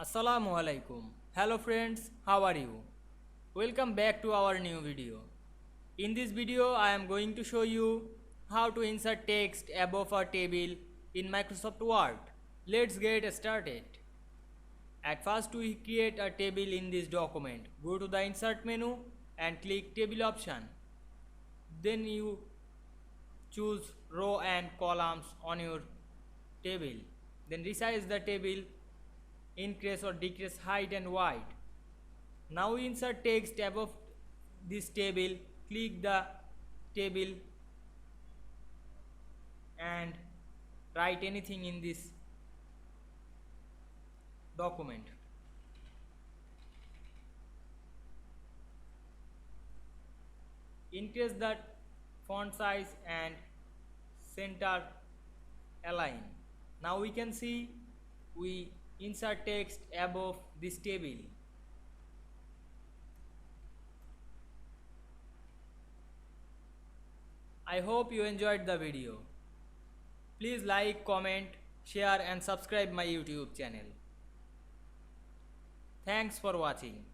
Assalamu alaikum. Hello friends, how are you? Welcome back to our new video. In this video, I am going to show you how to insert text above a table in Microsoft Word. Let's get started. At first, we create a table in this document. Go to the insert menu and click table option. Then you choose row and columns on your table. Then resize the table, increase or decrease height and width. Now insert text above this table. Click the table and write anything in this document. Increase the font size and center align. Now we can see we insert text above this table. I hope you enjoyed the video. Please like, comment, share and subscribe my YouTube channel. Thanks for watching.